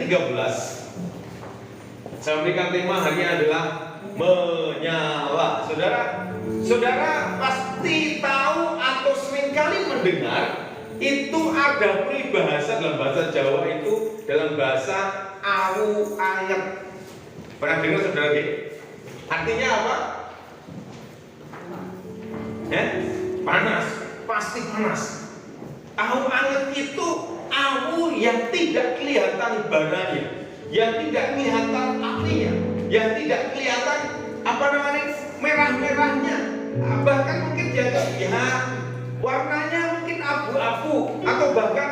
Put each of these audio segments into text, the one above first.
13. Saya berikan tema hari ini adalah menyala. Saudara pasti tahu atau seringkali mendengar itu ada peribahasa dalam bahasa Jawa itu dalam bahasa awu anget. Pernah dengar saudara? Artinya apa? Panas, pasti panas. Awu anget itu awu yang tidak kelihatan baranya, yang tidak kelihatan apinya, yang tidak kelihatan merah-merahnya. Bahkan mungkin dia warnanya mungkin abu-abu, atau bahkan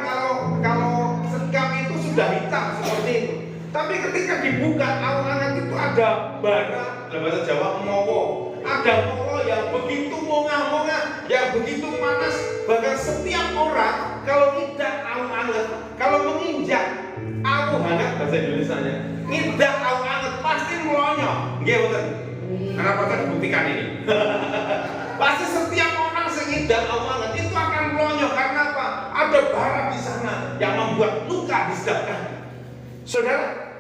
kalau sekam itu sudah hitam seperti itu. Tapi ketika dibuka awu anget itu ada bara, dalam bahasa Jawa mowo. Ada mowo yang begitu mongah-mongah, yang begitu panas. Bahkan setiap orang kalau tidak awu anget, kalau menginjak awu hangat bahasa Indonesianya, nginjak awu anget pasti melonyok. Nggih betul. Kenapa saya dibuktikan ini? Pasti setiap orang senginjak awu anget itu akan melonyok. Karena apa? Ada bara di sana yang membuat luka di setiap kaki. Saudara,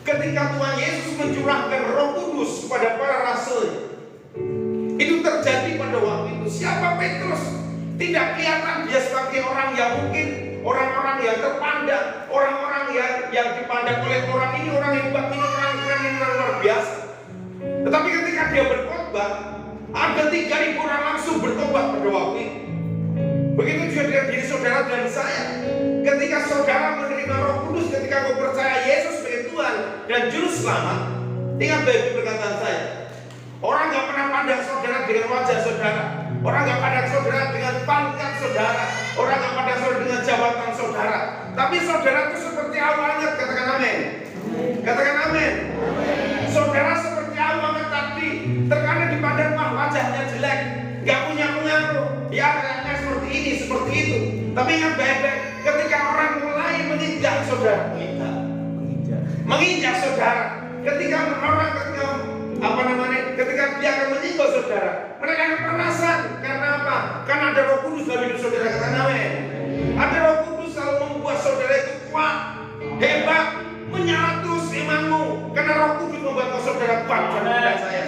ketika Tuhan Yesus mencurahkan Roh Kudus kepada para rasul, itu terjadi pada waktu itu. Siapa Petrus? Tidak kelihatan dia sebagai orang yang mungkin orang-orang yang terpandang, orang-orang yang dipandang oleh orang ini orang hebat, ini orang luar biasa. Tetapi ketika dia berkhotbah, ada 3.000 orang langsung bertobat pada waktu itu. Begitu juga dengan diri saudara dan saya. Ketika saudara menerima Roh Kudus, ketika kau percaya Yesus sebagai Tuhan dan Juru Selamat, ingat baik perkataan saya. Orang gak pernah pandang saudara dengan wajah saudara. Orang gak pandang saudara dengan pangkat saudara. Orang gak pandang saudara dengan jabatan saudara. Tapi saudara itu seperti awu anget. Katakan amin. Katakan amin. Saudara seperti awu anget tadi. Terkadang dipandang wajahnya jelek, gak punya pengaruh. Ya kayaknya seperti ini, seperti itu. Tapi ingat baik-baik, ketika orang mulai menginjak saudara, menginjak saudara, ketika dia akan menyinggung saudara, mereka akan penasaran. Karena apa? Karena ada Roh Kudus dalam hidup saudara. Katakan amin. Ada Roh Kudus selalu membuat saudara itu kuat, hebat, menyala terus imanmu. Karena Roh Kudus membuat saudara kuat. Dan saya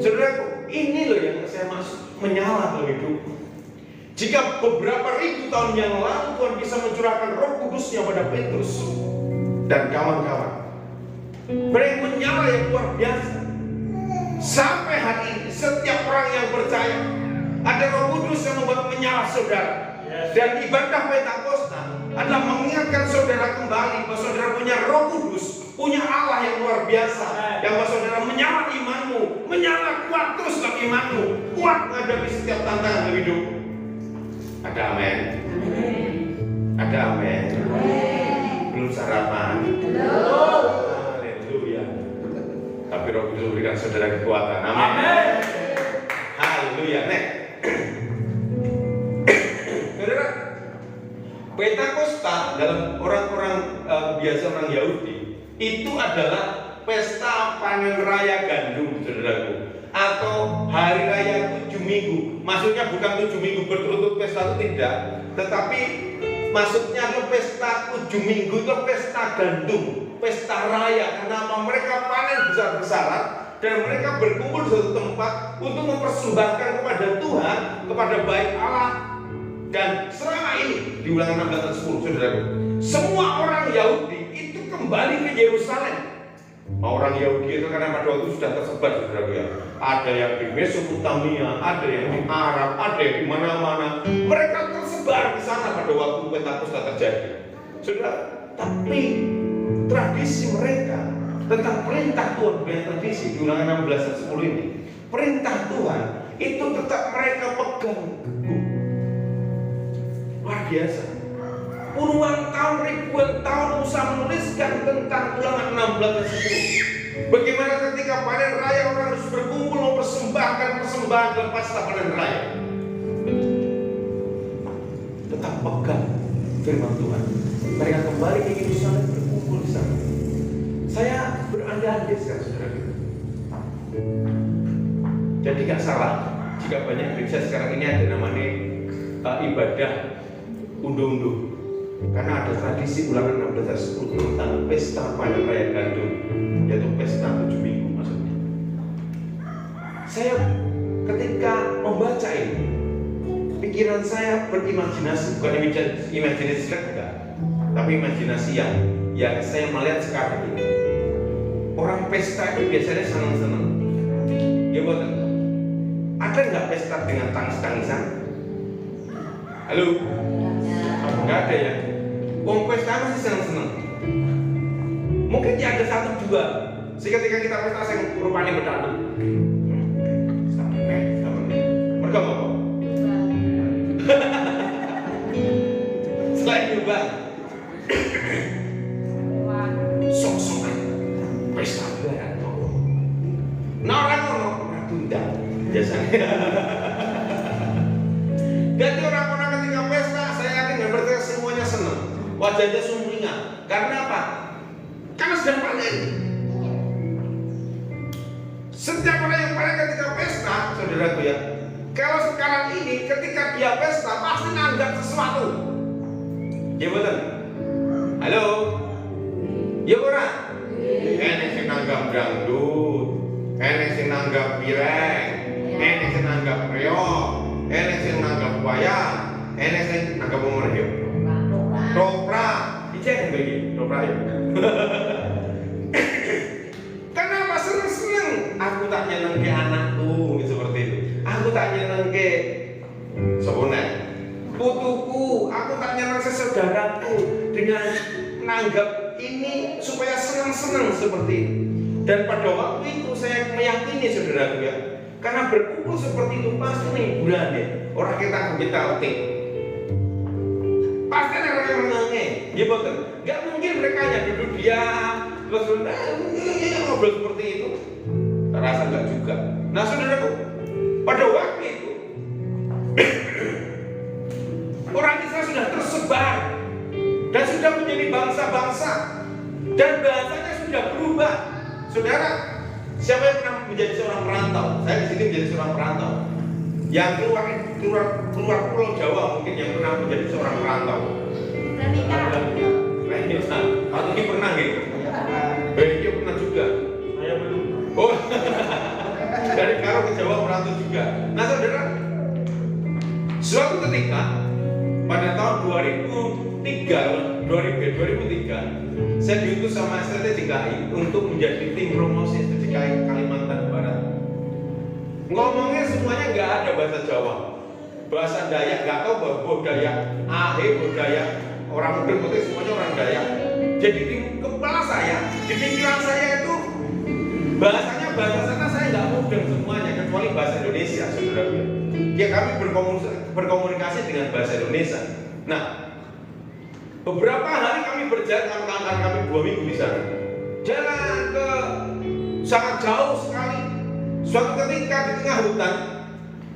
saudaraku, ini loh yang saya maksud menyala dalam hidupku. Jika beberapa ribu tahun yang lalu Tuhan bisa mencurahkan Roh Kudusnya pada Petrus dan kawan-kawan, mereka menyala yang luar biasa. Sampai hari ini setiap orang yang percaya ada Roh Kudus yang membuat menyala saudara. Dan ibadah Pentakosta adalah mengingatkan saudara kembali bahwa saudara punya Roh Kudus, punya Allah yang luar biasa, yang bahwa saudara menyala imanmu, menyala kuat terus dalam imanmu, kuat menghadapi setiap tantangan hidup. Ada amin? Ada amin? Belum sarapan? Belum. Haleluya. Tapi Roh Kudus memberikan saudara kekuatan. Amin. Haleluya. Nek. Saudara, Pentakosta dalam orang-orang biasa orang Yahudi itu adalah pesta panen raya gandum, saudaraku, atau hari raya 7 minggu. Maksudnya bukan 7 minggu berturut-turut pesta itu tidak, tetapi maksudnya itu pesta 7 minggu itu pesta gandum, pesta raya. Kenapa? Mereka panen besar-besaran dan mereka berkumpul di satu tempat untuk mempersembahkan kepada Tuhan, kepada baik Allah. Dan selama ini di Ulangan 16 ayat 10, saudaraku, semua orang Yahudi itu kembali ke Yerusalem. Orang Yahudi itu karena pada waktu sudah tersebar, saudaraku ya. Ada yang di Mesopotamia, ada yang di Arab, ada yang di mana-mana. Mereka tersebar di sana pada waktu Pentakosta terjadi. Saudara, tapi tradisi mereka tentang perintah Tuhan, punya tradisi di Ulangan 16 ayat 10 ini, perintah Tuhan itu tetap mereka pegang teguh. Luar biasa. Puluhan tahun, ribuan tahun Musa menuliskan tentang Ulangan 16 ayat 10. Bagaimana ketika panen raya orang harus berkumpul mempersembahkan persembahan dalam pesta panen raya. Tetap pegang firman Tuhan. Mereka kembali ke Yerusalem, berkumpul di sana. Saya berandai-andai sekarang, saudara. Jadi gak salah jika banyak gereja sekarang ini ada namanya ibadah unduh-unduh. Karena ada tradisi Ulangan 16 ayat 10 tentang pesta panen raya gandum, yaitu pesta 7 minggu maksudnya. Saya ketika membaca ini, pikiran saya berimajinasi, bukan imajinasi enggak, tapi imajinasi yang saya melihat sekarang ini. Orang pesta itu biasanya senang-senang. Ya betul. Ada nggak pesta dengan tangis-tangisan? Halo? Nggak ada ya? Wong pesta masih senang-senang. Mungkin ya ada satu dua. Ketika kita pesta saya rupanya bertanduk. Sampai. Mereka apa? Selain nyumbang, sok-sokan pesta barang. Nah orang tunda biasanya. Jadi orang-orang ketika pesta, saya yakin mereka semuanya senang, wajahnya sumringah. Karena apa? Karena sedang panen. Setiap orang yang panen ketika pesta, saudaraku ya, kalau sekarang ini ketika dia pesta pasti nanggap sesuatu. Ya betul. Halo. Ya ora. Enek sing nanggap dangdut, enek sing nanggap pireng, enek sing nanggap reog, enek sing nanggap wayang, enek sing nanggap umur yo. Toprak. Dicek begini, toprak ya. Kenapa seneng-seneng? Aku tak nyeneng ke anakku seperti itu. Aku tak nyeneng ke sebenarnya putuku, aku tak nyeneng sesaudaraku dengan menanggap ini supaya senang-senang seperti itu. Dan pada waktu itu saya meyakini saudaraku ya, karena berkumpul seperti itu pasti hiburan ya. Orang kita oke. Pasti ada orang yang menangis, ya betul. Gak mungkin mereka hanya duduk diam terus ngobrol seperti itu. Rasa enggak juga. Nah saudaraku, pada waktu itu orang Israel sudah tersebar dan sudah menjadi bangsa-bangsa dan bahasanya sudah berubah. Saudara, siapa yang pernah menjadi seorang perantau? Saya di sini menjadi seorang perantau. Yang keluar Pulau Jawa mungkin yang pernah menjadi seorang perantau. Atau ini pernah gitu? Dia pernah juga. Saya belum. Oh, dari Karo ke Jawa merantau juga. Nah saudara, suatu ketika pada tahun 2003 saya diutus sama STTJKI untuk menjadi tim promosi STTJKI Kalimantan Barat. Ngomongnya semuanya nggak ada bahasa Jawa, bahasa Dayak, nggak tahu budaya budaya orang Mudeng Putih, semuanya orang Dayak. Jadi di kepala saya, di pikiran saya itu bahasanya bahasa sana saya nggak mudeng semuanya kecuali bahasa Indonesia, saudara. Ya kami berkomunikasi dengan bahasa Indonesia. Nah, beberapa hari kami berjalan, kami 2 minggu di sana. Jalan ke sangat jauh sekali. Suatu ketika di tengah hutan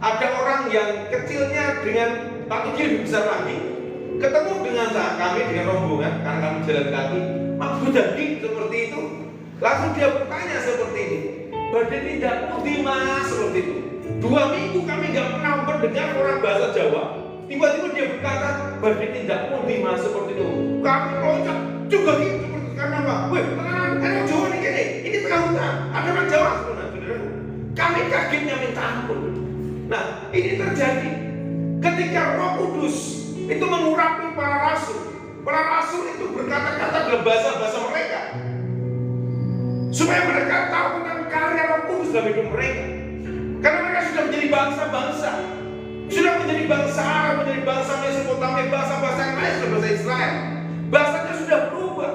ada orang yang kecilnya dengan kaki lebih besar lagi, ketemu dengan kami dengan rombongan karena kami jalan kaki. Aku jadi seperti itu. Langsung dia bertanya seperti ini, badai tidak putih mas, seperti itu. 2 minggu kami nggak pernah mendengar orang bahasa Jawa. Tiba-tiba dia berkata, badai tidak putih mas, seperti itu. Kami loncat juga gitu seperti itu. Karena apa? Weh, tenang, Jawa nih gini. Ini tengah hutan, ada orang Jawa sebenarnya. Kami kagetnya minta ampun. Nah, ini terjadi ketika Roh Kudus itu mengurapi para rasul. Para rasul itu berkata-kata dalam bahasa mereka, supaya mereka tahu tentang karya Roh Kudus dalam hidup mereka. Karena mereka sudah menjadi bangsa-bangsa, sudah menjadi bangsa Arab, menjadi bangsa Mesopotamia, bahasa-bahasa yang lain sudah bahasa Israel. Bahasanya sudah berubah.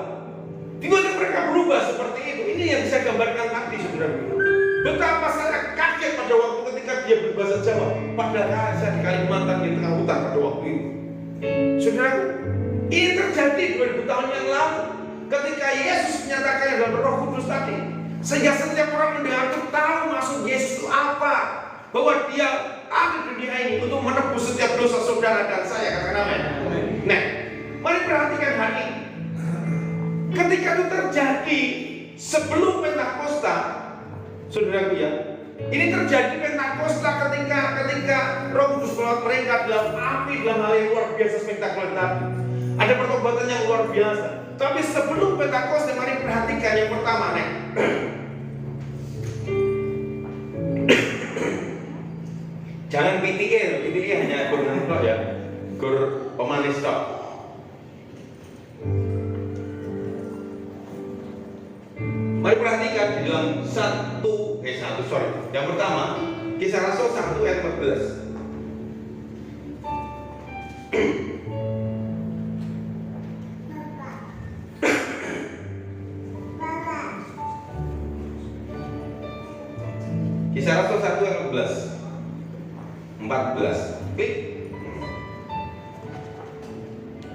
Tiba-tiba mereka berubah seperti itu. Ini yang saya gambarkan tadi, saudara. Betapa saya kaget pada waktu ketika dia berbahasa Jawa. Padahal saya di Kalimantan di tengah hutan pada waktu itu. Saudara, ini terjadi 2000 tahun yang lalu. Ketika Yesus menyatakan dalam Roh Kudus tadi, sehingga setiap orang mendengar itu tahu maksud Yesus itu apa, bahwa dia ada di dunia ini untuk menebus setiap dosa saudara dan saya. Katakan amin. Nah, mari perhatikan hari ini. Ketika itu terjadi sebelum Pentakosta, saudaraku ya, ini terjadi Pentakosta ketika Roh Kudus melawat mereka dalam api, dalam hal yang luar biasa spektakuler tadi. Ada pertobatan yang luar biasa. Tapi sebelum Pentakosta, mari perhatikan yang pertama nih. Jangan PTA hanya gur nonton ya, gur pemanis tok. Mari perhatikan di dalam yang pertama, Kisah Rasul 1 ayat 14. Kisah Rasul 1 ayat 14. Klik.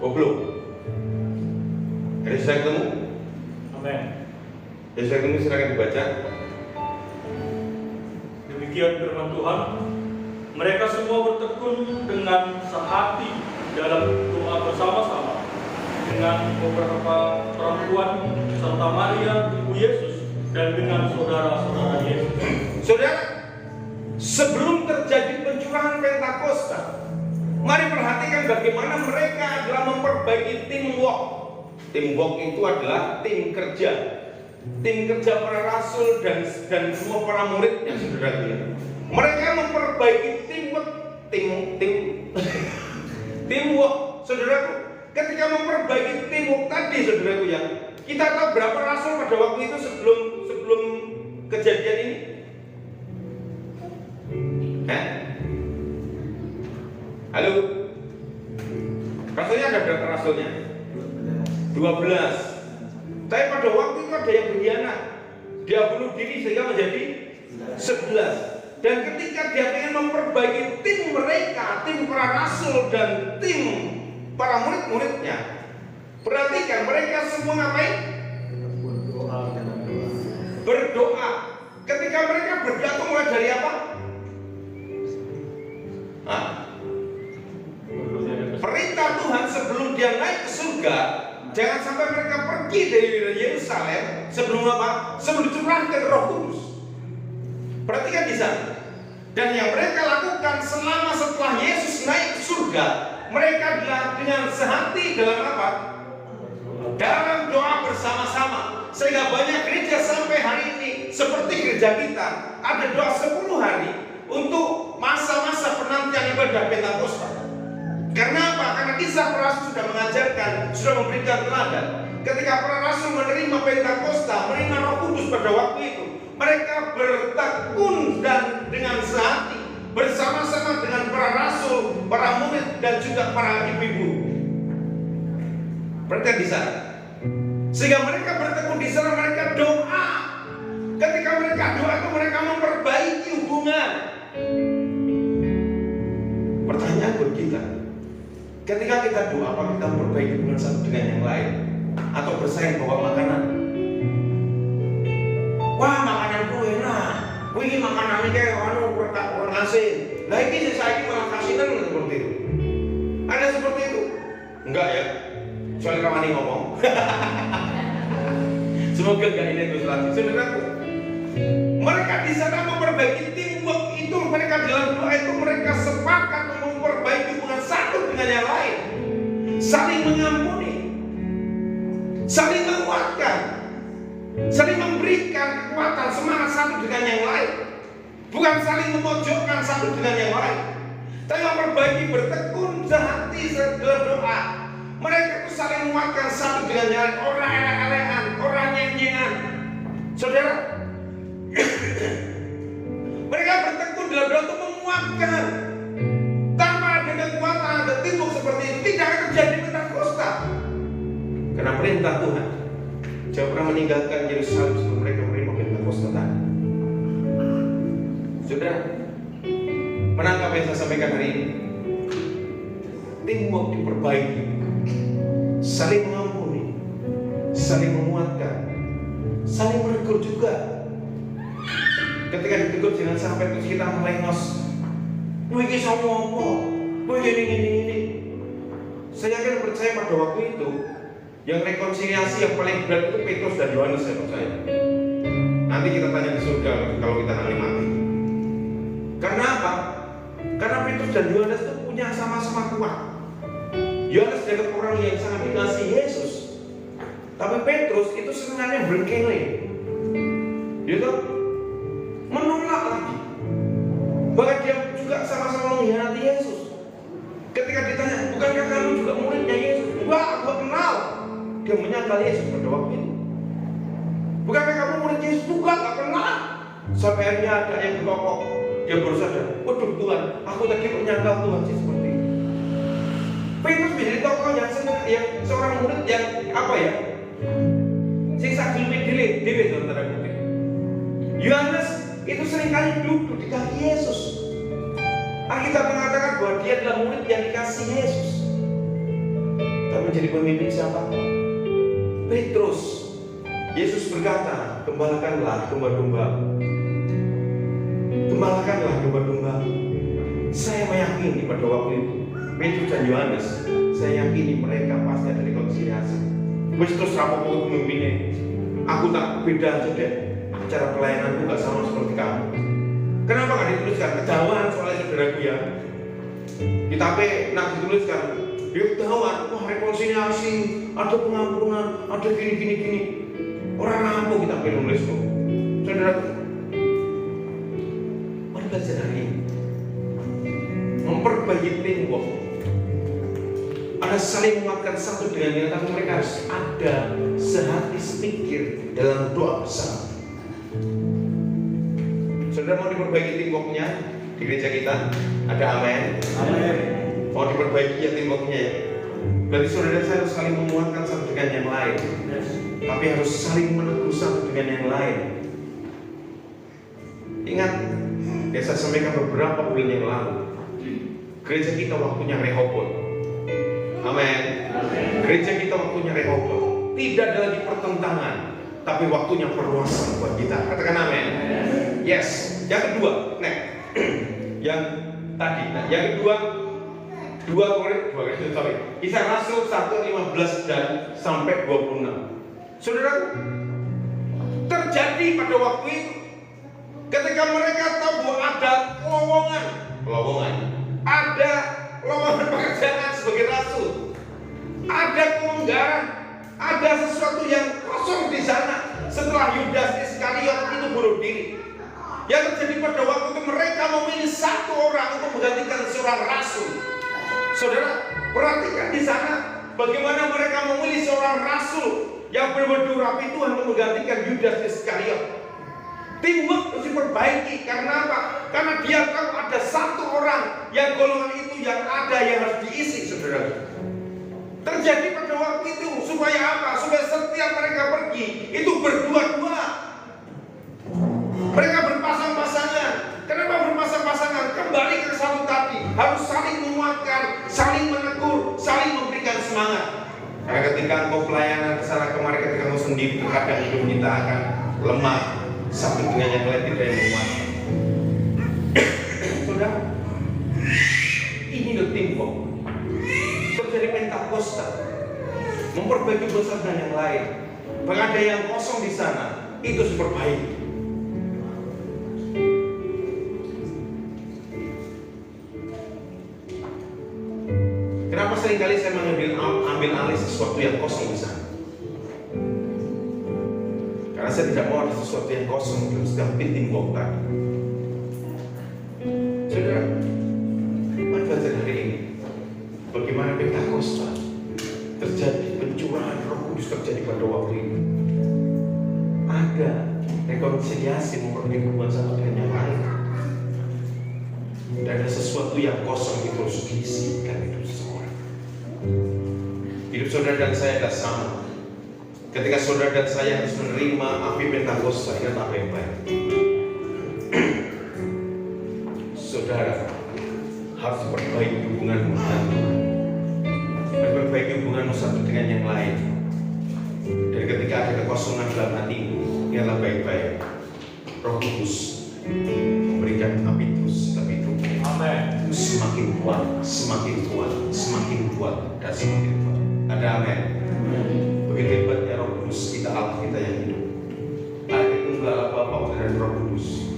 Oh belum. Ada sudah ketemu? Amin. Ya sudah ketemu, silakan dibaca. Demikian firman Tuhan. Mereka semua bertekun dengan sehati dalam doa bersama-sama dengan beberapa perempuan serta Maria ibu Yesus dan dengan saudara-saudara Yesus. Saudara, sebelum terjadi pencurahan Pentakosta, mari perhatikan bagaimana mereka adalah memperbaiki teamwork. Teamwork itu adalah tim kerja para rasul dan semua para muridnya, saudara. Mereka memperbaiki teamwork, saudaraku. Ketika memperbaiki teamwork tadi, saudaraku, ya, kita tahu berapa rasul pada waktu itu sebelum kejadian ini? Halo? Rasulnya ada berapa rasulnya? 12. Tapi pada waktu itu ada yang berkhianat. Dia bunuh diri sehingga menjadi 11. Dan ketika dia ingin memperbaiki tim mereka, tim para rasul dan tim para murid-muridnya, perhatikan mereka semua ngapain? Berdoa. Ketika mereka berdoa itu mulai dari apa? Perintah Tuhan sebelum dia naik ke surga, jangan sampai mereka pergi dari Yerusalem sebelum apa? Sebelum dicurahkan Roh Kudus. Perhatikan di sana. Dan yang mereka lakukan selama setelah Yesus naik ke surga, mereka dengan sehati dalam apa? Dalam doa bersama-sama. Sehingga banyak gereja sampai hari ini seperti gereja kita ada doa 10 hari untuk masa-masa penantian ibadah Pentakosta. Karena apa? Karena kisah para rasul sudah mengajarkan, sudah memberikan teladan. Ketika para rasul menerima Pentakosta, menerima Roh Kudus pada waktu itu, mereka bertekun dan dengan sehati bersama-sama dengan para rasul, para murid dan juga para ibu-ibu. Berarti di sana. Sehingga mereka bertekun di sana, mereka doa. Ketika mereka doa itu mereka memperbaiki hubungan. Pertanyaan buat kita, ketika kita doa, apa kita memperbaiki hubungan satu dengan yang lain? Atau bersaing bawa makanan? Wah, makananku enak. Wih, makanan ini kayak orang asin. Nah, ini saya malah kasinan seperti itu. Ada seperti itu? Enggak ya? Soalnya kawan ini ngomong. Semoga enggak ini terus lagi. Saudaraku, mereka di sana memperbaiki teamwork itu. Mereka dalam doa itu mereka sepakat memperbaiki hubungan satu dengan yang lain, saling mengampuni, saling menguatkan, saling memberikan kekuatan semangat satu dengan yang lain, bukan saling memojokkan satu dengan yang lain, tapi memperbaiki, bertekun sehati dalam doa. Mereka itu saling menguatkan satu dengan yang lain. Orang elek-elekan, orang nyenyengan, saudara. Mereka bertekun dalam doa untuk menguatkan. Tanpa ada kekuatan, ada timbuk seperti itu, tidak akan terjadi Pentakosta. Karena perintah Tuhan, jangan pernah meninggalkan Yerusalem sebelum mereka menerima Pentakosta tadi. Saudara, menangkap yang saya sampaikan hari ini. Timbuk diperbaiki, saling mengampuni, saling menguatkan, saling menegur juga. Ketika ditegur jangan sampai terus kita melengos. Wih, ini sama apa? Wih, ini. Saya akan percaya pada waktu itu yang rekonsiliasi yang paling berat itu Petrus dan Yohanes, saya percaya. Nanti kita tanya di surga kalau kita nanti mati. Karena apa? Karena Petrus dan Yohanes itu punya sama-sama kuat. Yohanes dianggap orang yang sangat dikasihi Yesus. Tapi Petrus itu sengaja berkele. Dia tuh menolak lagi. Bahkan dia juga sama-sama mengkhianati Yesus. Ketika ditanya, bukankah kamu juga muridnya Yesus? Enggak, aku kenal. Dia menyangkal Yesus pada waktu itu. Bukankah kamu murid Yesus? Enggak, gak kenal. Sampai akhirnya ada yang berkokok. Dia baru sadar, waduh Tuhan, aku tadi menyangkal Tuhan sih seperti ini. Petrus menjadi tokoh yang seorang murid yang apa ya? Siksa diri dalam tanda kutip. Yohanes itu seringkali duduk di kaki Yesus. Alkitab mengatakan bahwa dia adalah murid yang dikasihi Yesus. Tapi menjadi pemimpin siapa? Petrus. Yesus berkata, gembalakanlah domba-domba. Gembalakanlah domba-domba. Saya meyakini pada waktu itu Petrus dan Yohanes, saya yakini mereka pasti ada rekonsiliasi. Terus rapopo pemimpinnya, aku tak beda aja deh. Cara pelayananku gak sama seperti kamu. Kenapa gak dituliskan? Kejauhan soalnya saudaraku ya. Kita nak dituliskan, dia ketahuan, wah rekonsiliasi, ada pengampunan, ada gini. Orang rampung kita pengen nulis kok. Saudaraku, mari belajar hari ini memperbaiki teamwork. Ada saling menguatkan satu dengan yang lain, tapi mereka harus ada sehati sepikir dalam doa bersama. Saudara mau diperbaiki teamworknya di gereja kita? Ada amin? Amin. Mau diperbaiki ya teamworknya ya? Berarti saudara saya harus saling menguatkan satu dengan yang lain. Yes. Tapi harus saling menegur satu dengan yang lain. Ingat, saya sampaikan beberapa bulan yang lalu, gereja kita waktunya Rehobot. Amin. Gereja kita waktunya Rehobot. Tidak ada lagi pertentangan, tapi waktunya perluasan buat kita. Katakan amin. Yes. Yang kedua, yang tadi, yang kedua, Kisah Rasul 1:15 dan sampai 26. Saudara, terjadi pada waktu itu ketika mereka tahu bahwa ada lowongan, ada lowongan pekerjaan sebagai rasul, ada kelonggaran, ada sesuatu yang kosong di sana setelah Yudas Iskariot itu bunuh diri. Yang terjadi pada waktu itu mereka memilih satu orang untuk menggantikan seorang rasul. Saudara, perhatikan di sana bagaimana mereka memilih seorang rasul yang berbaju rapi Tuhan untuk menggantikan Yudas Iskariot. Teamwork harus diperbaiki. Karena apa? Karena dia tahu ada satu orang yang golongan itu yang ada yang harus diisi, saudara. Terjadi pada waktu itu supaya apa? Supaya setiap mereka pergi itu berdua-dua. Mereka berpasang-pasangan. Kenapa berpasang-pasangan? Kembali ke satu tadi, harus saling menguatkan, saling menegur, saling memberikan semangat. Karena ketika engkau pelayanan kesana kemari, ketika engkau sendiri, terkadang hidup kita akan lemah. Satu dengan yang lain tidak yang menguatkan. Saudara, ini the teamwork. Terjadi Pentakosta, memperbaiki dosa dan yang lain. Bahkan ada yang kosong di sana, itu diperbaiki. Kenapa seringkali saya ambil alih sesuatu yang kosong di sana? Karena saya tidak mau ada sesuatu yang kosong dalam setiap teamwork tadi. Saudara, mari belajar hari ini bagaimana Pentakosta terjadi, pencurahan Roh Kudus terjadi pada waktu itu. Ada rekonsiliasi, memperbaiki hubungan satu dengan yang lain. Dan ada sesuatu yang kosong itu harus diisikan hidup seseorang. Hidup saudara dan saya adalah sama. Ketika saudara dan saya harus menerima api Pentakosta, ingat apa yang baik. Saudara harus memperbaiki hubunganmu dengan Tuhan, memperbaiki hubunganmu satu dengan yang lain. Dan ketika ada kekosongan dalam hatimu, ingatlah baik-baik. Roh Kudus memberikan api terus, tapi itu semakin kuat, semakin kuat, semakin kuat, dan semakin kuat. Ada amin. Begitu hebatnya Roh Kudus, kita Allah kita yang hidup. Ada tunggal apa-apa dari Roh Kudus.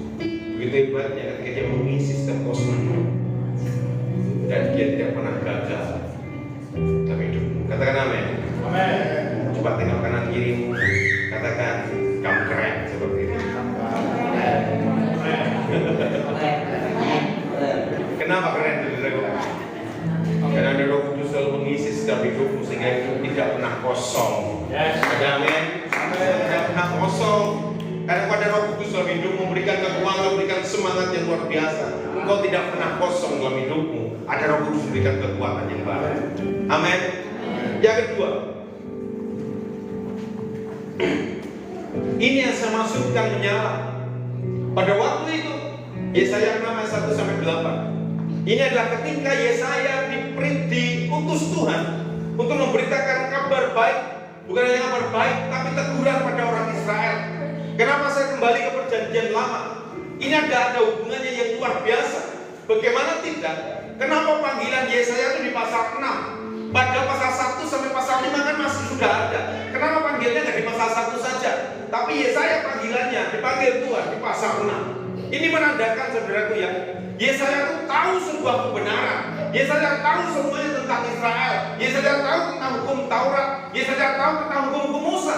Begitu hebatnya ketika dia mengisi setiap kosongan, dan dia tidak pernah gagal. Katakan amin. Amin. Coba tengok kanan kirimu, katakan kamu keren seperti itu. Kenapa keren saudara? Karena ada Roh Kudus selalu mengisi setiap hidupmu sehingga itu tidak pernah kosong. Ada amin. Tidak pernah kosong. Karena pada Roh Kudus dalam hidupmu memberikan kekuatan, memberikan semangat yang luar biasa. Engkau tidak pernah kosong dalam hidupmu. Ada Roh Kudus memberikan kekuatan yang baru. Amin. Yang kedua, ini yang saya maksudkan menyala. Pada waktu itu, Yesaya 6 ayat 1 sampai 8. Ini adalah ketika Yesaya diutus Tuhan untuk memberitakan kabar baik, bukan hanya kabar baik, tapi teguran pada orang Israel. Kenapa saya kembali ke perjanjian lama? Ini ada hubungannya yang luar biasa. Bagaimana tidak? Kenapa panggilan Yesaya itu di pasal 6? Padahal pasal 1 sampai pasal 5 kan masih sudah ada. Kenapa panggilnya nggak di pasal 1 saja? Tapi Yesaya panggilannya dipanggil Tuhan di pasal 6. Ini menandakan saudaraku ya, Yesaya itu tahu sebuah kebenaran. Yesaya tahu semuanya tentang Israel. Yesaya tahu tentang hukum Taurat. Yesaya tahu tentang hukum Musa.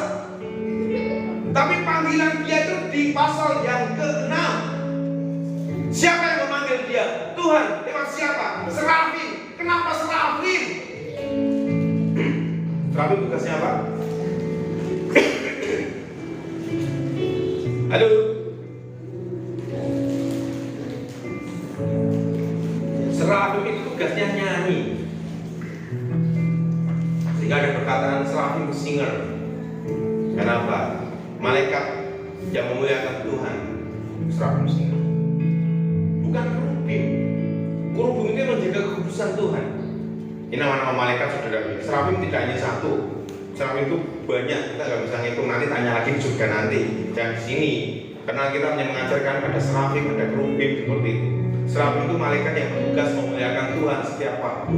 Tapi panggilan dia itu di pasal yang ke-6. Siapa yang memanggil dia? Tuhan. Lewat siapa? Serafim. Kenapa serafim? Serafim tugasnya apa? Halo. Serafim itu tugasnya nyanyi. Sehingga ada perkataan serafim singer. Kenapa? Malaikat yang memuliakan Tuhan, serafim singer. Bukan kerubim. Kerubim itu menjaga kekudusan Tuhan. Ini nama-nama malaikat saudara. Serafim tidak hanya satu. Serafim itu banyak. Kita nggak bisa ngitung. Nanti tanya lagi di surga nanti. Dan di sini, karena kita hanya mengajarkan ada serafim, ada kerubim seperti itu. Serafim itu malaikat yang bertugas memuliakan Tuhan setiap waktu.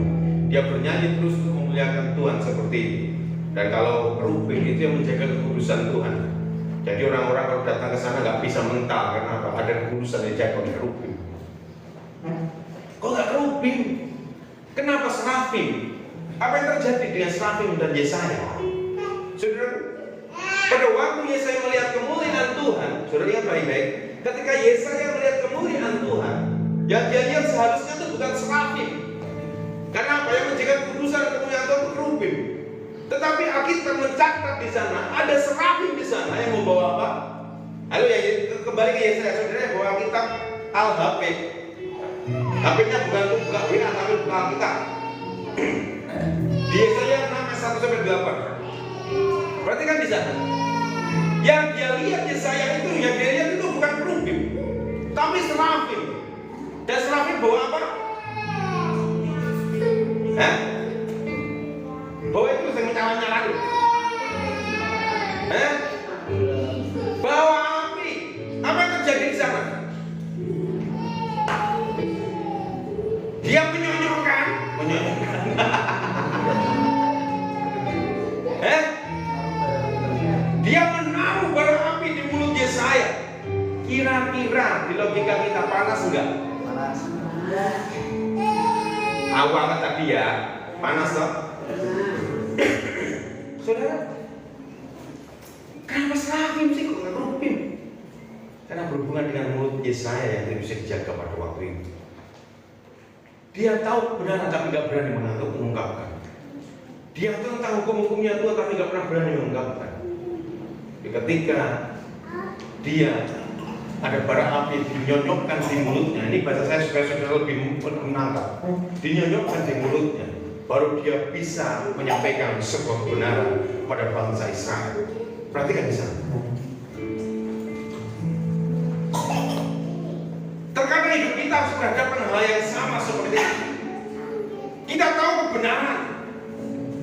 Dia bernyanyi terus untuk memuliakan Tuhan seperti itu. Dan kalau kerubim itu yang menjaga kekudusan Tuhan. Jadi orang-orang kalau datang ke sana nggak bisa mental karena apa? Ada kekudusan yang dijaga oleh kerubim. Kok nggak kerubim? Kenapa serafim? Apa yang terjadi dengan serafim dan Yesaya? Saudara, pada waktu Yesaya melihat kemuliaan Tuhan, saudara ingat baik-baik. Ketika Yesaya melihat kemuliaan Tuhan, yang dia lihat seharusnya itu bukan serafim. Karena apa yang menjaga kekudusan kemuliaan Tuhan itu kerubim. Tetapi Alkitab mencatat di sana ada serafim di sana yang membawa apa? Halo ya, kembali ke Yesaya saudara yang bawa kitab Al-HP. HP-nya bukan untuk buka WA tapi buka Alkitab. Di Yesaya 6 ayat 1 sampai 8. Berarti kan di sana. Yang dia lihat Yesaya itu, yang dia lihat itu bukan kerubim, tapi serafim. Dan serafim bawa apa? Hah? Bawa itu yang menyala-nyala itu. Hah? Bawa api. Apa yang terjadi di sana? Dia menyonyokkan. Dia menaruh bara api di mulut Yesaya. Kira-kira di logika kita panas enggak? Panas. Awalnya tadi ya, panas toh? Saudara, kenapa serafim sih kok nggak kerubim? Karena berhubungan dengan mulut Yesaya yang tidak bisa dijaga pada waktu itu. Dia tahu kebenaran tapi nggak berani mengungkapkan. Dia tahu tentang hukum-hukumnya Tuhan tapi nggak pernah berani mengungkapkan. Ketika dia ada bara api dinyonyokkan di mulutnya, ini bahasa saya supaya saudara lebih menangkap. Dinyonyokkan di mulutnya, baru dia bisa menyampaikan sebuah kebenaran pada bangsa Israel. Perhatikan di sana. Terkadang hidup kita sudah hadapan hal yang sama seperti itu. Kita tahu kebenaran,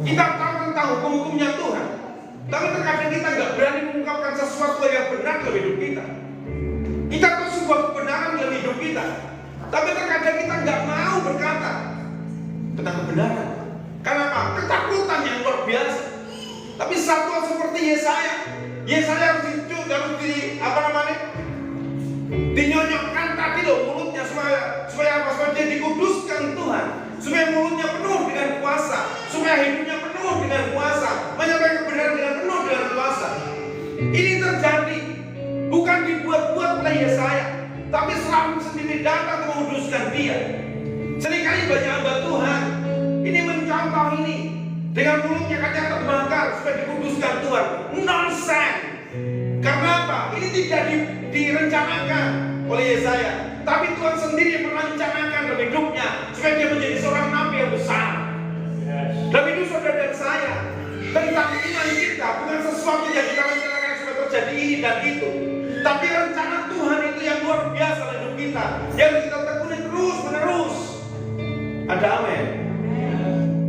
kita tahu tentang hukum-hukumnya Tuhan, tapi terkadang kita nggak berani mengungkapkan sesuatu yang benar dalam hidup kita. Kita tahu sebuah kebenaran dalam hidup kita, tapi terkadang kita nggak mau berkata tentang kebenaran. Karena apa? Ketakutan yang luar biasa. Tapi satu seperti Yesaya harus dinyonyokkan tadi loh mulutnya supaya apa? Supaya dia dikuduskan Tuhan, supaya mulutnya penuh dengan kuasa, supaya hidupnya penuh penuh dengan kuasa, menyampaikan kebenaran dengan penuh dengan kuasa. Ini terjadi bukan dibuat-buat oleh Yesaya, tapi Seraphim sendiri datang menguduskan dia. Seringkali banyak hamba Tuhan ini mencontoh ini dengan mulutnya katanya terbakar supaya dikuduskan Tuhan. Nonsense. Karena apa? Ini tidak direncanakan oleh Yesaya, tapi Tuhan sendiri merencanakan dalam hidupnya supaya dia menjadi seorang nabi yang besar. Dan itu saudara dan saya, tentang iman kita bukan sesuatu yang kita rencanakan supaya terjadi ini dan itu, tapi rencana Tuhan itu yang luar biasa dalam hidup kita, yang kita tekuni terus menerus. Ada amin.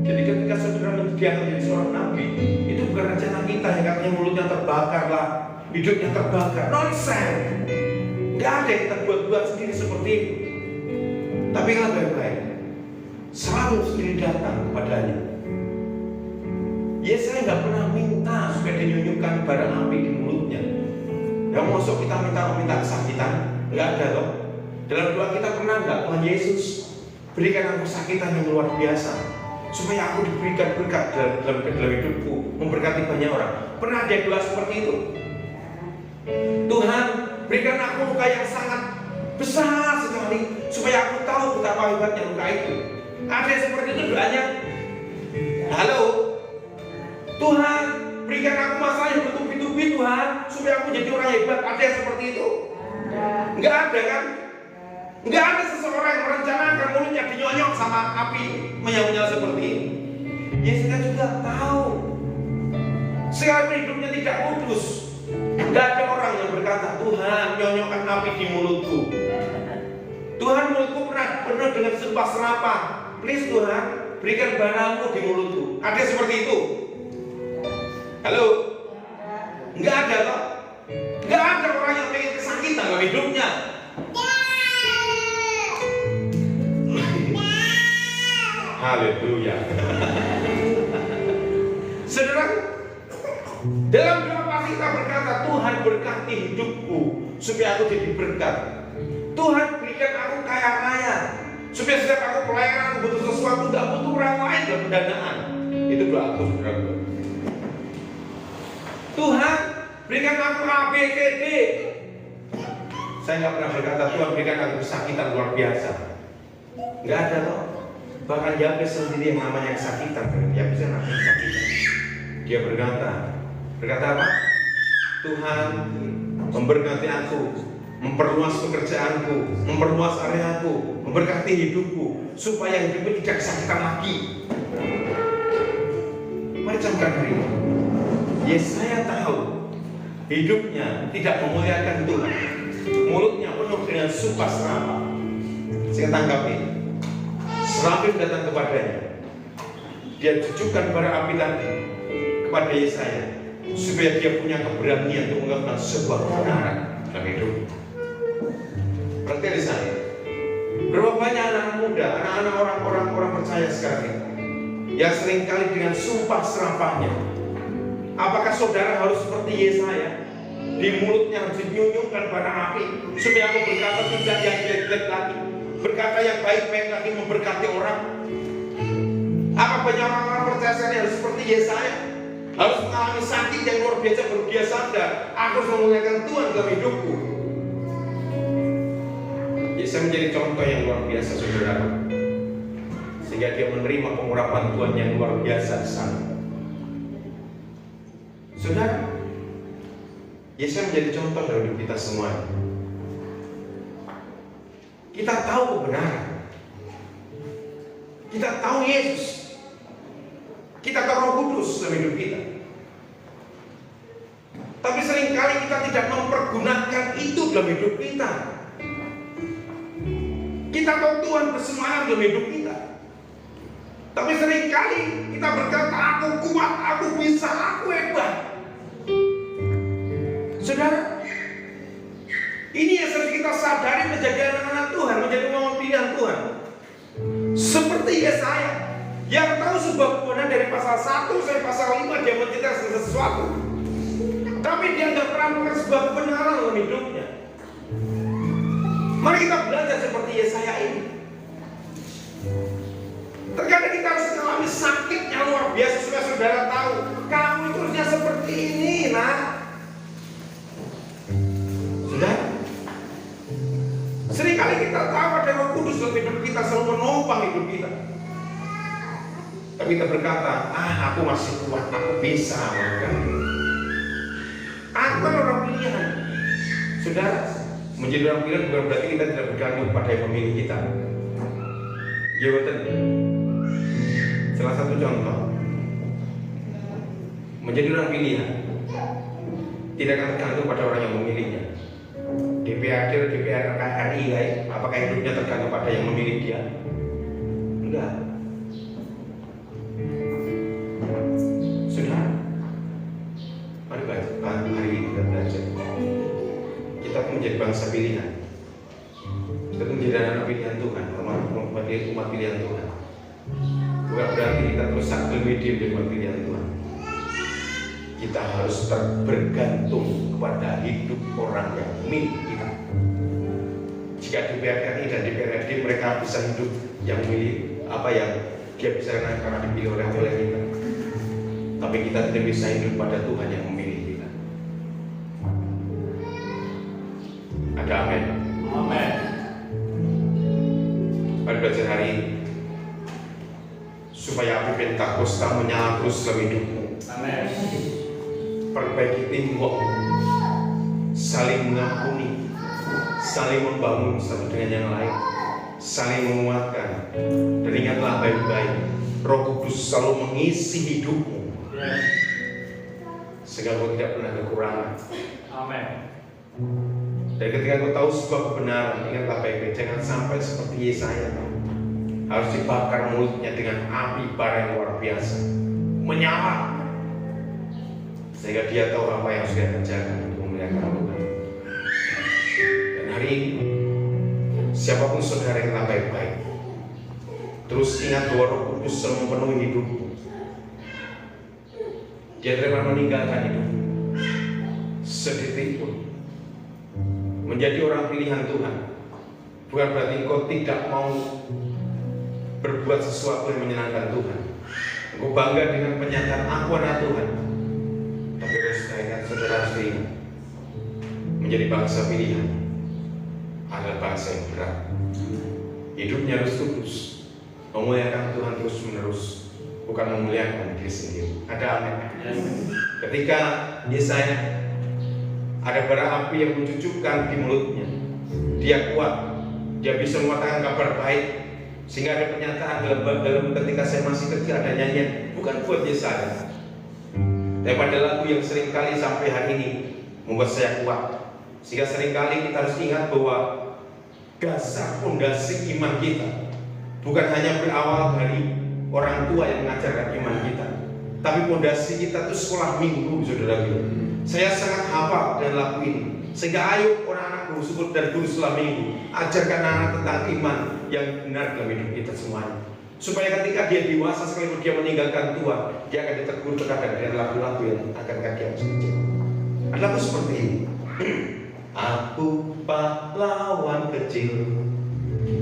Jadi ketika saudara diangkat menjadi seorang nabi, itu bukan rencana kita yang katanya mulutnya terbakar lah, hidupnya terbakar. Nonsense. Gak ada yang kita buat-buat sendiri seperti itu. Tapi kalau baik-baik, selalu sendiri datang kepadanya. Yesaya nggak pernah minta supaya dinyunyukkan bara api di mulutnya. Yang masuk kita minta kesakitan, nggak ada loh. Dalam doa kita pernah nggak, Tuhan Yesus berikan aku kesakitan yang luar biasa supaya aku diberikan berkat dalam hidupku, memberkati banyak orang. Pernah ada doa seperti itu? Tuhan, berikan aku luka yang sangat besar sekali supaya aku tahu betapa hebatnya luka itu. Ada yang seperti itu doanya? Halo, Tuhan, berikan aku masalah yang bertubi-tubi Tuhan supaya aku jadi orang hebat. Ada yang seperti itu? Enggak ada kan? Enggak ada seseorang yang merencanakan mulutnya dinyonyok sama api menyala-nyala seperti ini. Yesaya juga tahu sekalipun hidupnya tidak kudus, enggak ada orang yang berkata, Tuhan, nyonyokkan api di mulutku. Tuhan, mulutku pernah penuh dengan sumpah serapah. Please Tuhan, berikan baramu di mulutku. Ada seperti itu? Halo? Enggak ada loh. Enggak ada orang yang pengen kesakitan dalam hidupnya. Haleluya. Saudara, dalam doa kita berkata, Tuhan berkati hidupku supaya aku jadi berkat. Tuhan berikan aku kaya raya supaya setiap aku pelayanan, aku butuh sesuatu, gak butuh orang lain dalam pendanaan. Itu doa aku, saudara. Tuhan berikan aku ABCD. Saya gak pernah berkata, Tuhan berikan aku kesakitan luar biasa. Gak ada loh. Bahkan Yabes sendiri yang namanya kesakitan. Yabes yang namanya kesakitan. Dia berkata apa? Tuhan memberkati aku, memperluas pekerjaanku, memperluas areaku, memberkati hidupku, supaya hidupku tidak kesakitan lagi. Mari camkan hari ini. Yesaya tahu hidupnya tidak memuliakan Tuhan, mulutnya penuh dengan sumpah serapah. Saya tanggapi. Seraphim datang kepadanya. Dia tujukan bara api tadi kepada Yesaya supaya dia punya keberanian untuk melakukan sebuah kebenaran dalam hidup. Berarti di sana, berapa banyak anak muda, anak-anak orang percaya sekarang yang seringkali dengan sumpah serapahnya. Apakah saudara harus seperti Yesaya? Di mulutnya harus dinyunyukkan bara api supaya aku berkata tidak yang jelek-jelek lagi, berkata yang baik-baik lagi, memberkati orang. Apa banyak orang-orang percaya sekali harus seperti Yesaya? Harus mengalami sakit yang luar biasa, baru dia sadar aku harus memuliakan Tuhan dalam hidupku. Yesaya menjadi contoh yang luar biasa, saudara, sehingga dia menerima pengurapan Tuhan yang luar biasa di sana. Saudara, Yesaya menjadi contoh dalam hidup kita semua. Kita tahu kebenaran, kita tahu Yesus, kita tahu Roh Kudus dalam hidup kita. Tapi seringkali kita tidak mempergunakan itu dalam hidup kita. Kita tahu Tuhan bersemayam dalam hidup kita, tapi seringkali kita berkata, aku kuat, aku bisa, aku hebat. Saudara, ini yang sering kita sadari menjadi anak-anak Tuhan, menjadi umat pilihan Tuhan. Seperti Yesaya yang tahu sebuah kebenaran dari pasal 1 sampai pasal 5, dia menceritakan sesuatu, tapi dia tidak pernah melakukan sebuah kebenaran dalam hidupnya. Mari kita belajar seperti Yesaya ini. Terkadang kita harus mengalami sakit yang luar luar biasa supaya saudara tahu kamu itu harusnya seperti ini, nak. Sudah? Seringkali kita tahu ada Roh Kudus dalam hidup kita, selalu menopang hidup kita. Tapi kita berkata, aku masih kuat, aku bisa melakukan ini. Aku kan orang pilihan. Saudara, menjadi orang pilihan bukan berarti kita tidak bergantung pada yang memilih kita. Ya betul. Salah satu contoh, menjadi orang pilihan tidak akan tergantung pada orang yang memilihnya. DPRD atau DPR RI, apakah hidupnya tergantung pada yang memilih dia? Enggak. Sudah. Mari hari ini kita belajar. Kita pun menjadi bangsa pilihan. Kita pun menjadi anak pilihan Tuhan, umat pilihan Tuhan. Bukan berarti kita terus sakral media menjadi umat pilihan Tuhan. Kita harus bergantung kepada hidup orang yang milik kita. Jika DPR RI dan DPR RD mereka bisa hidup yang milik apa yang dia bisa karena dipilih oleh kita. Tapi kita tidak bisa hidup pada Tuhan yang memilih kita. Ada amin. Amin. Mari belajar hari ini supaya api Pentakosta menyala terus dalam hidupmu. Amin. Perbaiki teamwork, saling mengampuni, saling membangun satu dengan yang lain, saling menguatkan. Dan ingatlah baik-baik, Roh Kudus selalu mengisi hidupmu, sehingga kau tidak pernah kekurangan. Amin. Dan ketika kau tahu sebuah kebenaran, ingatlah baik-baik, jangan sampai seperti Yesaya, harus dibakar mulutnya dengan api bara yang luar biasa, menyala, sehingga dia tahu apa yang harus dia kerjakan untuk memuliakan Tuhan. Dan hari ini, siapapun saudara yang tak baik-baik, terus ingat bahwa Roh Kudus selalu memenuhi hidupmu. Dia tidak akan meninggalkan hidupmu sedetik pun. Menjadi orang pilihan Tuhan bukan berarti engkau tidak mau berbuat sesuatu yang menyenangkan Tuhan. Engkau bangga dengan penyataan aku anak Tuhan. Tapi saudara harus ingat, menjadi bangsa pilihan adalah bangsa yang berat. Hidupnya harus tulus, memuliakan Tuhan terus menerus, bukan memuliakan diri sendiri. Ada amin. Ketika Yesaya ada bara api yang mencucukkan di mulutnya, dia kuat, dia bisa mengatakan kabar baik. Sehingga ada pernyataan dalam ketika saya masih kecil ada nyanyian, bukan buat Yesaya, daripada lagu yang seringkali sampai hari ini membuat saya kuat. Sehingga seringkali kita harus ingat bahwa dasar fondasi iman kita bukan hanya berawal dari orang tua yang mengajarkan iman kita, tapi fondasi kita itu sekolah minggu, saudara. Saya sangat hafal dengan lagu ini. Sehingga ayo orang-anak guru syukur dan guru sekolah minggu, ajarkan anak tentang iman yang benar dalam hidup kita semuanya. Supaya ketika dia dewasa, sekalipun dia meninggalkan Tuhan, dia akan ditegur terkadang dengan lagu-lagu yang akan dia kecil. Ada lagu seperti ini. Aku pahlawan kecil,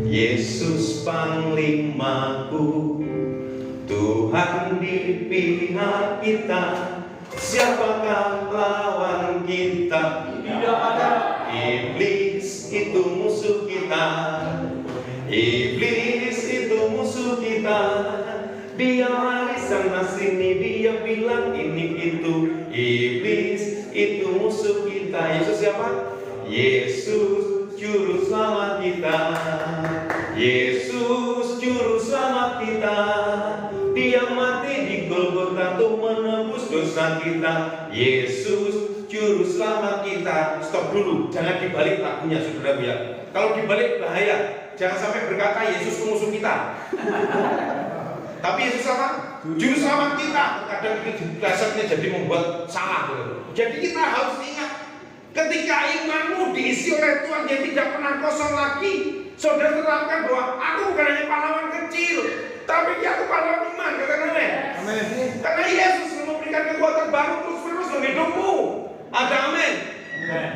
Yesus panglimaku, Tuhan di pihak kita, siapakah lawan kita? Tidak ada. Iblis itu musuh kita, iblis itu musuh kita. Dia lari sana sini, dia bilang ini itu. Iblis itu musuh kita. Yesus siapa? Yesus juru selamat kita. Yesus juru selamat kita. Dia mati di Golgota untuk menebus dosa kita. Yesus juru selamat kita. Stop dulu, jangan dibalik lagunya, saudara ya. Kalau dibalik bahaya. Jangan sampai berkata Yesus musuh kita. Tapi Yesus apa? Juru selamat kita. Kadang dasarnya jadi membuat salah. Jadi kita harus ingat, ketika imanmu diisi oleh Tuhan, dia tidak pernah kosong lagi. Saudara terangkan bahwa aku bukan hanya pahlawan kecil, tapi dia aku pahlawan iman. Katakan amin. Karena Yesus memberikan kekuatan baru terus-menerus dalam hidupmu. Ada amin.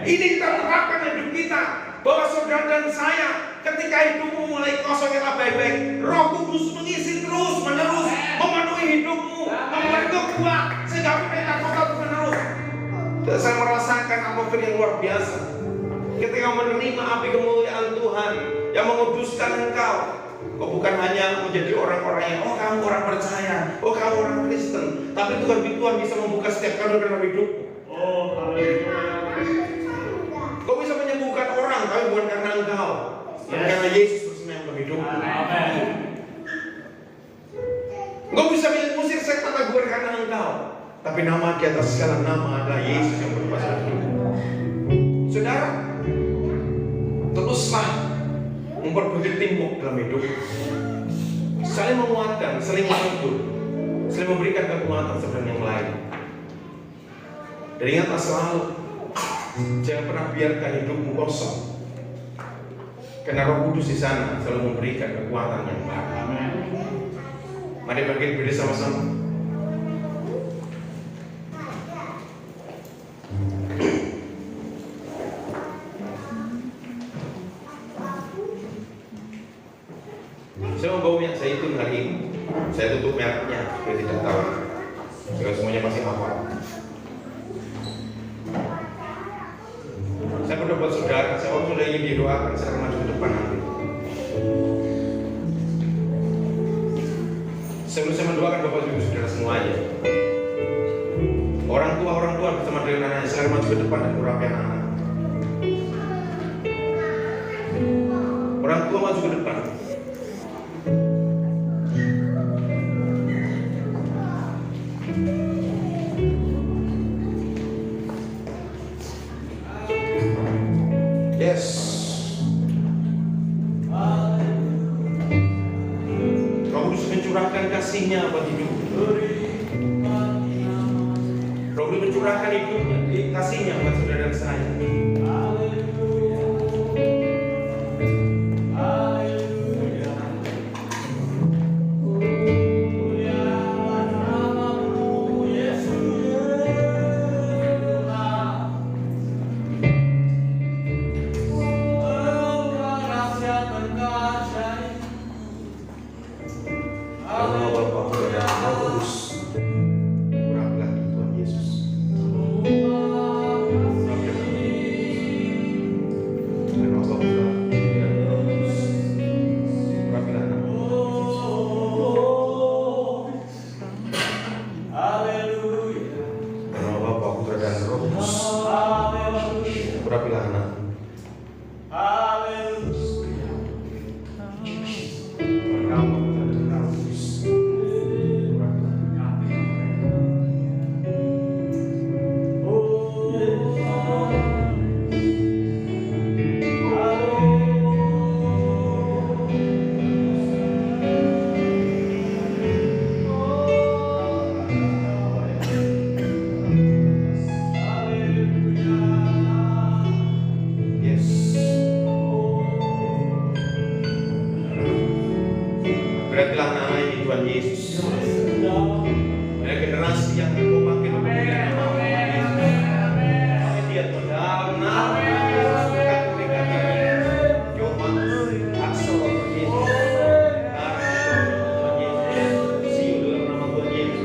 Ini kita terapkan hidup kita, bahwa saudara dan saya, ketika hidupmu mulai kosong yang baik-baik, Roh Kudus mengisi terus menerus, memenuhi hidupmu, membentuk kuat sehingga mereka total menerus. Dan saya merasakan atmosfer yang luar biasa ketika menerima api kemuliaan Tuhan yang menguduskan engkau. Kau bukan hanya menjadi orang-orang yang kamu orang percaya, kamu orang Kristen, tapi Tuhan bisa membuka setiap kanal dalam hidupmu. Kau bisa menyembuhkan orang, tapi bukan karena engkau, tapi karena Yesus bersemayam dalam hidupmu. Kau bisa mengusir setan, tapi bukan karena engkau, tapi nama di atas segala nama adalah Yesus yang berkuasa hidupmu. Saudara, teruslah memperbaiki timbuk dalam hidup, saling menguatkan, saling menghibur, saling memberikan kekuatan satu yang lain. Dan ingatlah selalu, jangan pernah biarkan hidupmu kosong, karena Roh Kudus di sana selalu memberikan kekuatan yang baru. Mari bangkit berdiri sama-sama. Saya membawa minyak zaitun hari ini. Saya tutup mereknya supaya tidak tahu. Supaya semuanya masih hafal. Saya berdoa buat saudara. Saya sudah ingin didoakan. Saya akan maju ke depan nanti. Sebelum saya mendoakan Bapak Ibu saudara semuanya, orang tua bersama dengan anaknya, saya akan maju ke depan dan merapi anak-anak. Orang tua maju ke depan. Yes. Roh Kudus mencurahkan kasih-Nya buat hidup. Roh Kudus mencurahkan hidupnya, kasih-Nya buat saudara dan saya. Berkatilah nama ini Tuhan Yesus. Ada generasi yang engkau makin memuliakan nama Tuhan Yesus. Kami dia Tuhan dalam nama Yesus. Berkat Yohanes, Axel Tuhan Yesus. Tuhan Yesus. Siu dalam nama Tuhan Yesus.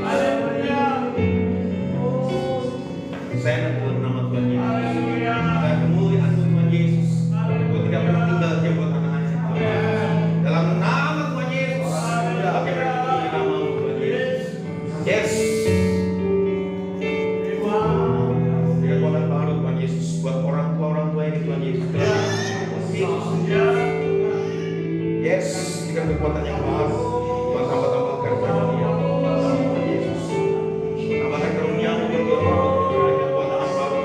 Saya dalam nama Tuhan Yesus. Dan kemuliaan Tuhan Yesus. Engkau tidak pernah tinggal diam buat anak-anak. Dalam nama Tuhan Yesus. Yes. Dengan kekuatan baru Tuhan Yesus buat orang tua ini Tuhan Yesus. Yes, dengan kekuatan yang baru Tuhan tambahkan karunia Tuhan Yesus. Tambahkan karunia-Mu dengan kekuatan baru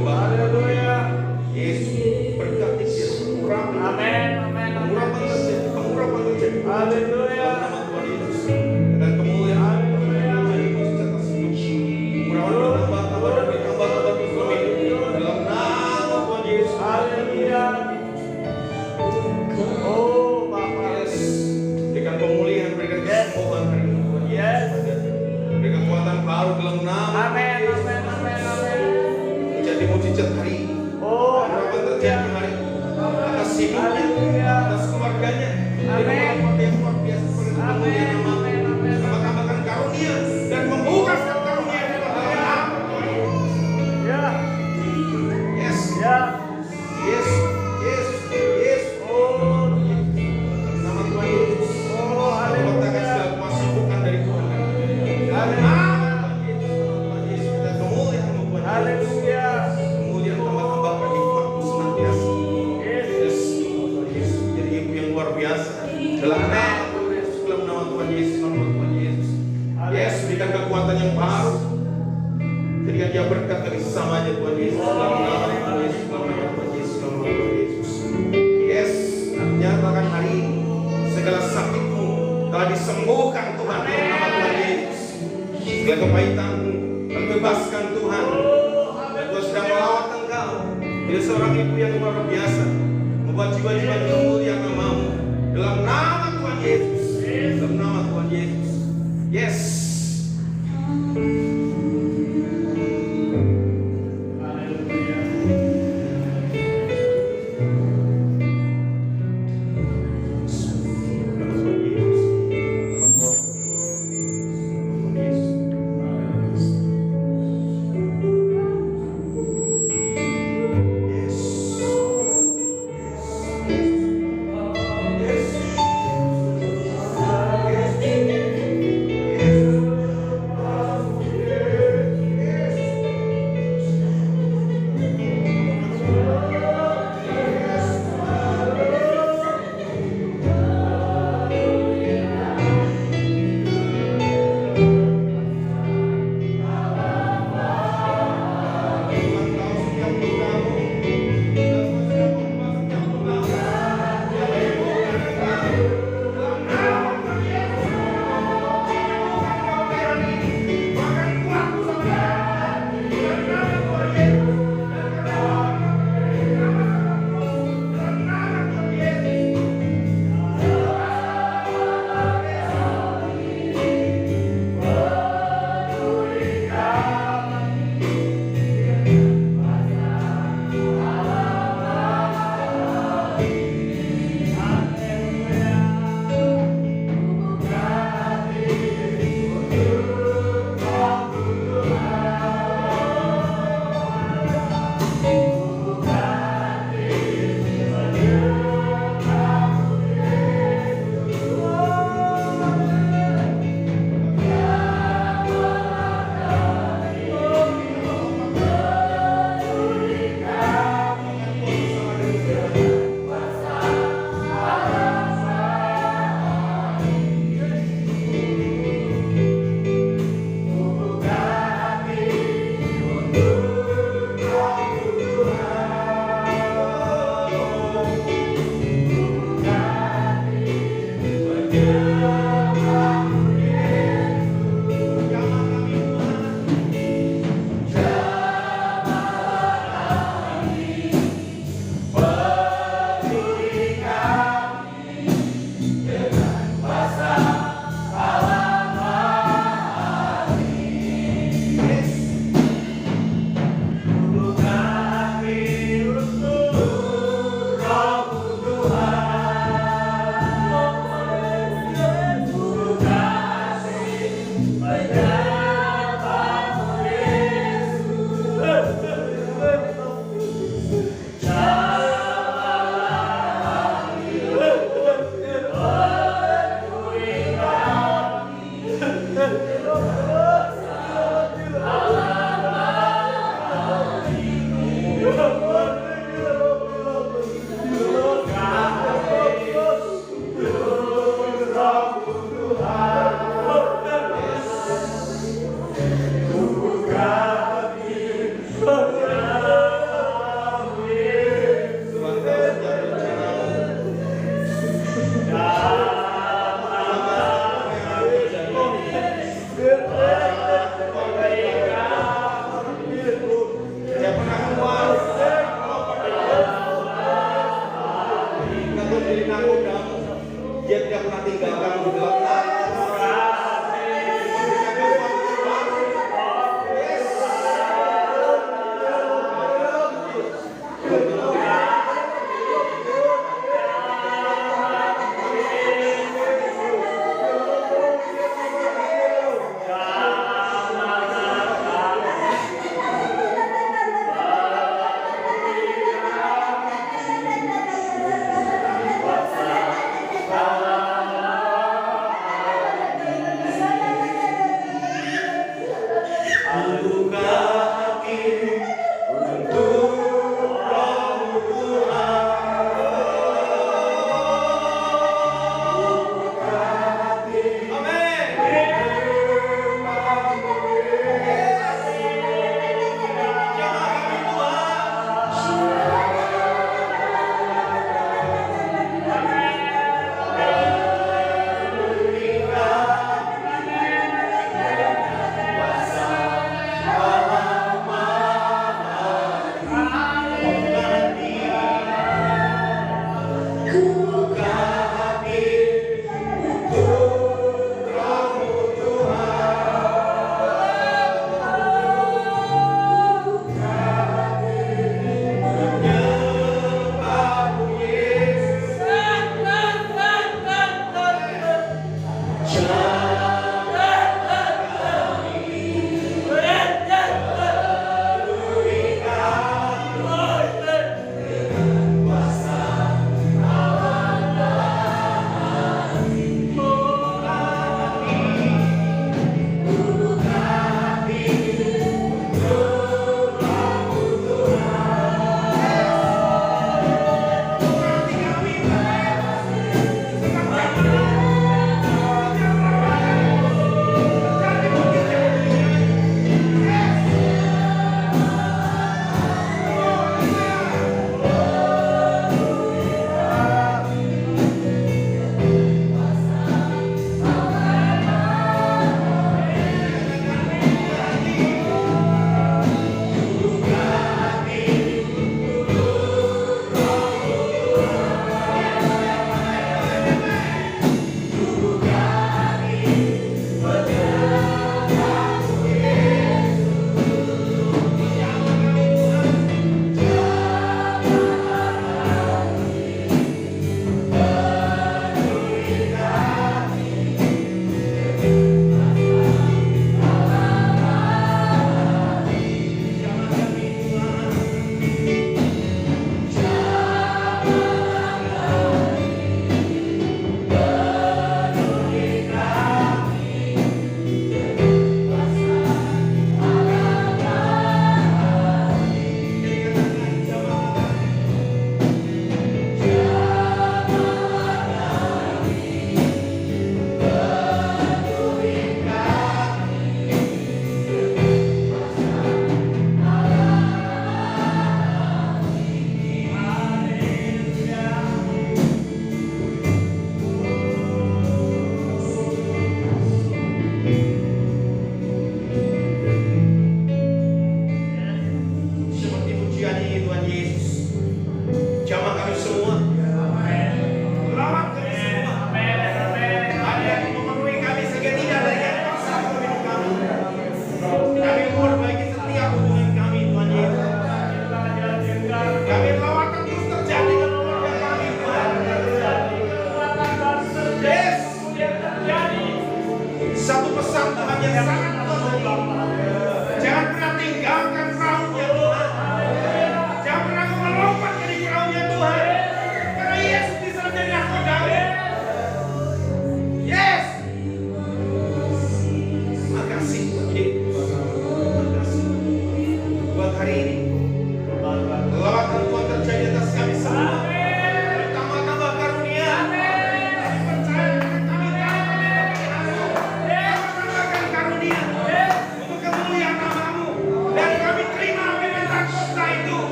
Haleluya. Yesus berkati dia urapan. Amin. Amin. Pengurapan terjadi, pengurapan terjadi. Haleluya. Dalam nama Tuhan Yesus. Dan kemuliaan menjadi mujizat tersebut. Pengurapan bertambah, tambah demi tambah terus kami. Dalam nama Tuhan Yesus. Haleluya. Oh, Bapa. Yes. Berikan pemulihan, berikan kesembuhan hari ini Tuhan Yesus. Berikan kekuatan baru dalam nama Amin. Tuhan Yesus. Amin. Amin. Amin. Menjadi mujizat hari ini. Oh, Pengurapan terjadi hari ini. Atas hidupnya, Haleluya. atas keluarganya. Amin. Yang luar biasa seperti Amin. kemuliaan nama. Amin. Amin. Tambah-tambahkan karunia dan membuka setiap karunia di dalam nama Tuhan Yesus. Ya. Yes, Ya. yes, yes, yes. Oh, Nama Tuhan Yesus. oh, Letakkan haleluya. segala kuasa bukan dari Tuhan. Dalam Haleluya. nama Tuhan Yesus, nama Tuhan Yesus, kita kemuliaan nama Tuhan Yesus. Haleluya. Kemudian tambah-tambahkan hikmat-Mu senantiasa. Yes. Yes, Tuhan Yesus jadi ibu yang luar biasa. Dalam nama Tuhan Yesus, dalam nama Tuhan Yesus, nama Tuhan Yesus. Yes, berikan kekuatan yang baru. Jadikan dia berkat bagi sesamanya Tuhan Yesus. Dalam nama Tuhan Yesus, dalam nama Tuhan Yesus, dalam nama Tuhan Yesus. Yes, nyatakan hari ini segala sakitmu telah disembuhkan Tuhan dalam nama Tuhan Yesus. Segala kepahitan